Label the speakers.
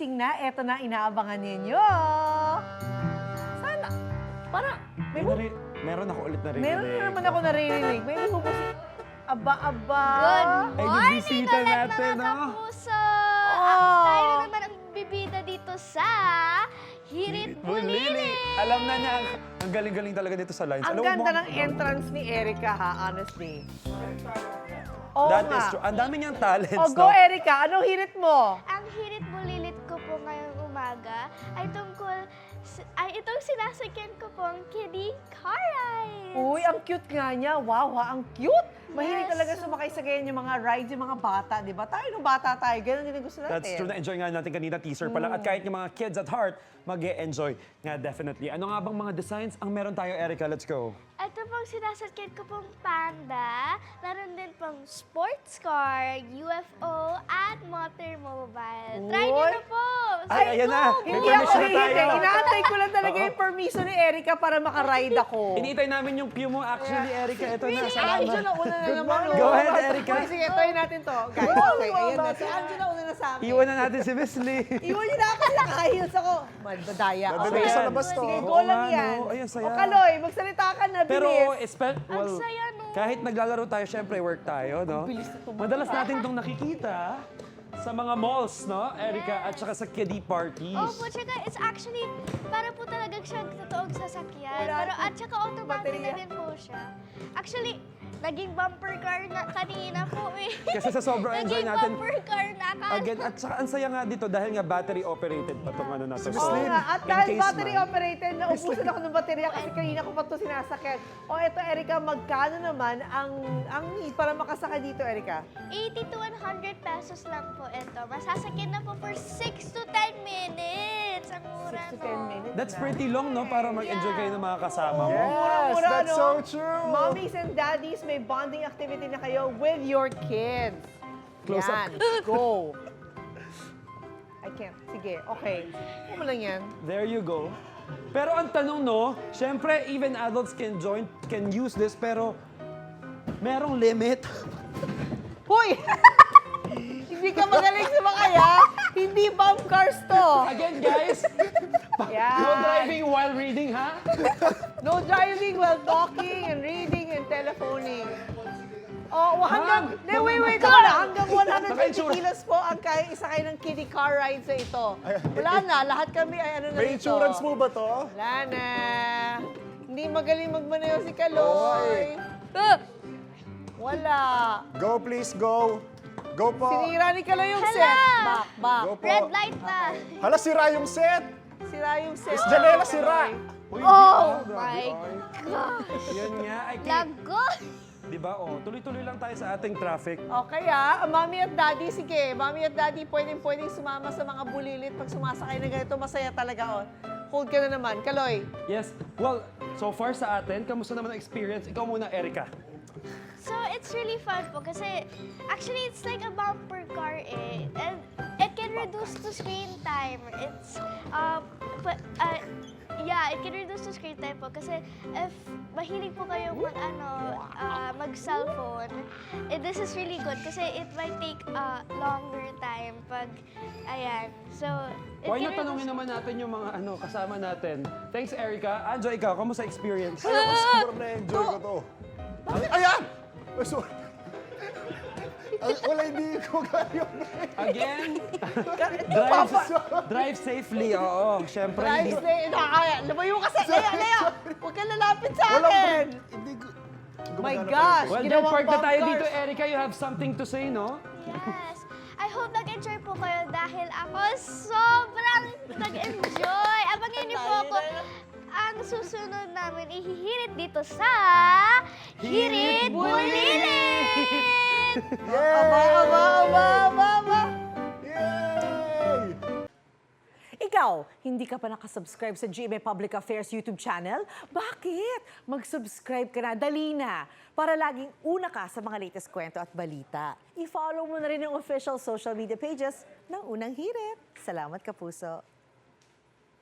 Speaker 1: gising na. Eto na, inaabangan ninyo. Sana, parang,
Speaker 2: Meron ako ulit narinig.
Speaker 1: meron na naman ako naririnig. May bumubusi. Aba-aba.
Speaker 3: Good
Speaker 2: Ay, yung
Speaker 3: morning
Speaker 2: bisita
Speaker 3: ulit
Speaker 2: natin,
Speaker 3: mga
Speaker 2: no?
Speaker 3: kapuso!
Speaker 1: Oh.
Speaker 3: Tayo na naman ang bibida dito sa Hirit Bulili!
Speaker 2: Alam na niya, ang galing-galing talaga dito sa lines.
Speaker 1: Ang
Speaker 2: Alam mo,
Speaker 1: ganda ng entrance ni Erica, ha, honestly. Oo
Speaker 2: That
Speaker 1: nga.
Speaker 2: is true. Ang dami niyang talents,
Speaker 1: O, go,
Speaker 2: no?
Speaker 1: Erica. Anong hirit mo?
Speaker 3: Ang Hirit Bulilit ko po ngayong umaga ay tungkol itong sinasakyan ko pong kiddie car rides.
Speaker 1: Uy, ang cute nga niya. Wow, ha, ang cute. Mahilig
Speaker 3: Yes.
Speaker 1: talaga sumakay sa ganyan yung mga rides, yung mga bata, di ba? Tayo nung bata tayo, ganun din ang gusto natin.
Speaker 2: That's true. Na-enjoy nga natin kanina, teaser pa lang. At kahit yung mga kids at heart, mag-e-enjoy nga definitely. Ano nga bang mga designs ang meron tayo, Erica? Let's go.
Speaker 3: Ito pong sinasakyan ko pong panda. Meron din pong sports car, UFO, at motormobile. Try nyo
Speaker 1: Uy.
Speaker 3: na po!
Speaker 2: Ay, ayan na. May
Speaker 1: Hindi ako
Speaker 2: permission na
Speaker 1: hihindi.
Speaker 2: tayo.
Speaker 1: Inaantay ko lang talaga yung permission ni Erica para makaride ako.
Speaker 2: Iniitay namin yung cue mo. Actually, Erica, ito na.
Speaker 1: Si
Speaker 2: Salamat.
Speaker 1: Angela una na naman. oh.
Speaker 2: Go ahead, Erica.
Speaker 1: Uy, sige, try natin to. Guys, okay, ayan na. Si Angela una na sa akin.
Speaker 2: Iwan na natin si Miss Lee.
Speaker 1: Iwan niyo na ako, naka-heels ako. Madadaya.
Speaker 4: Dadali
Speaker 1: Okay.
Speaker 4: sa labas to.
Speaker 1: Sige,
Speaker 2: Oo
Speaker 1: go lang
Speaker 2: nga,
Speaker 1: yan.
Speaker 2: no? Ay, ang saya.
Speaker 1: O Kaloy, magsalita ka na,
Speaker 2: Pero,
Speaker 1: bilis.
Speaker 3: Ang saya, no?
Speaker 2: kahit naglalaro tayo, syempre work tayo, no?
Speaker 1: bilis na tumakbo.
Speaker 2: Madalas natin itong nakikita sa mga malls, no, Erica? At saka sa kiddie parties.
Speaker 3: Opo, tsaka it's actually, para po talagang siyang totoong sasakyan.
Speaker 1: Wala
Speaker 3: Pero at tsaka automatic
Speaker 1: baterya.
Speaker 3: na din po siya. Actually, naging bumper car na kanina po eh.
Speaker 2: Kasi sa sobrang enjoy
Speaker 3: Naging
Speaker 2: natin.
Speaker 3: bumper car na
Speaker 2: Again, at saka ang saya nga dito dahil nga battery operated pa itong ano natin.
Speaker 1: Oo
Speaker 4: Slim.
Speaker 1: nga, at
Speaker 2: in
Speaker 1: dahil
Speaker 2: case
Speaker 1: battery
Speaker 2: man.
Speaker 1: operated, naubusan ako ng baterya kasi kanina ko pa ito sinasakyan. O eto, Erica, magkano naman ang need para makasaka dito, Erica?
Speaker 3: 80 to 100 pesos lang po ito. Masasakyan na po for 6 to 10 minutes. Ang mura
Speaker 1: 6 to
Speaker 3: no?
Speaker 1: 10 minutes
Speaker 2: That's
Speaker 1: na.
Speaker 2: pretty long, no? Para mag-enjoy kayo ng mga kasama mo.
Speaker 4: Yes,
Speaker 1: Mura-mura,
Speaker 4: that's
Speaker 1: no?
Speaker 4: so true.
Speaker 1: Mommies and daddies, may bonding activity na kayo with your kids.
Speaker 2: Close up.
Speaker 1: Yan, go. I can't. Sige, okay. Ano mo lang yan?
Speaker 2: There you go. Pero ang tanong, no, syempre, even adults can use this, pero merong limit.
Speaker 1: Hoy! Hindi ka magaling sumakaya. Hindi bomb cars to.
Speaker 2: Again, guys,
Speaker 1: Yan.
Speaker 2: no driving while reading, ha?
Speaker 1: No driving while talking and reading and telephoning. Oh, hanggang, wait, hanggang 120
Speaker 2: Naka-insura.
Speaker 1: kilos po ang kaya isakay ng kiddie car rides sa ito. Wala na, lahat kami ay ano na
Speaker 4: May
Speaker 1: dito.
Speaker 4: insurance mo ba to?
Speaker 1: Wala na. Hindi magaling magmaneho si Kaloy. Wala.
Speaker 4: Go, please, go. Go po.
Speaker 1: Sinira ni Kaloy yung
Speaker 3: Hala!
Speaker 1: set. Back.
Speaker 4: Go po.
Speaker 3: Red light na.
Speaker 4: Hala, sira yung set.
Speaker 1: Sira yung set.
Speaker 4: Miss Janela, sira.
Speaker 2: Uy,
Speaker 3: Oh
Speaker 2: di ba?
Speaker 3: my
Speaker 2: Grabe, ay. Yan nga, ay,
Speaker 3: Lago!
Speaker 2: di ba, oh, tuloy-tuloy lang tayo sa ating traffic.
Speaker 1: Okay mommy at daddy, sige. Mommy at daddy, pwedeng sumama sa mga bulilit pag sumasakay na ganito. Masaya talaga, oh. Hold ka na naman. Kaloy.
Speaker 2: Yes, well, so far sa atin, kamusta naman ang experience? Ikaw muna, Erica.
Speaker 3: So, it's really fun po kasi actually it's like a bumper car eh. And it can reduce to screen time. It's, yeah, it can reduce to screen time po kasi if mahilig po kayong mag-cellphone, this is really good kasi it might take a longer time pag, ayan. So, it
Speaker 2: Why
Speaker 3: can
Speaker 2: not tanungin naman natin yung mga kasama natin? Thanks, Erica. Anjo, ikaw, kamusta experience?
Speaker 4: Ay, ako sobrang na-enjoy ko to. Ayan! Ay, sorry. Ay, wala, hindi ko kaya.
Speaker 2: Again, drive safely, oo. Siyempre,
Speaker 1: Drive
Speaker 2: hindi,
Speaker 1: stay. Nakakaya. Lumayo ka sa... Laya. Huwag ka lalapit sa
Speaker 4: Walang
Speaker 1: akin.
Speaker 4: Hindi ko.
Speaker 1: My
Speaker 4: Gumagana pa
Speaker 1: gosh.
Speaker 2: well, then
Speaker 1: Ginawang
Speaker 2: park na tayo
Speaker 1: bumpers.
Speaker 2: dito, Erica. You have something to say, no?
Speaker 3: Yes. I hope nag-enjoy po kayo dahil ako sobrang nag-enjoy. Abangin niyo po ako. Ang susunod namin ihihirit dito sa Hirit Bulilit!
Speaker 1: Aba.
Speaker 4: Yay!
Speaker 1: Ikaw, hindi ka pa nakasubscribe sa GMA Public Affairs YouTube channel? Bakit? Mag-subscribe ka na, dali na, para laging una ka sa mga latest kwento at balita. I-follow mo na rin ang official social media pages ng Unang Hirit. Salamat, Kapuso.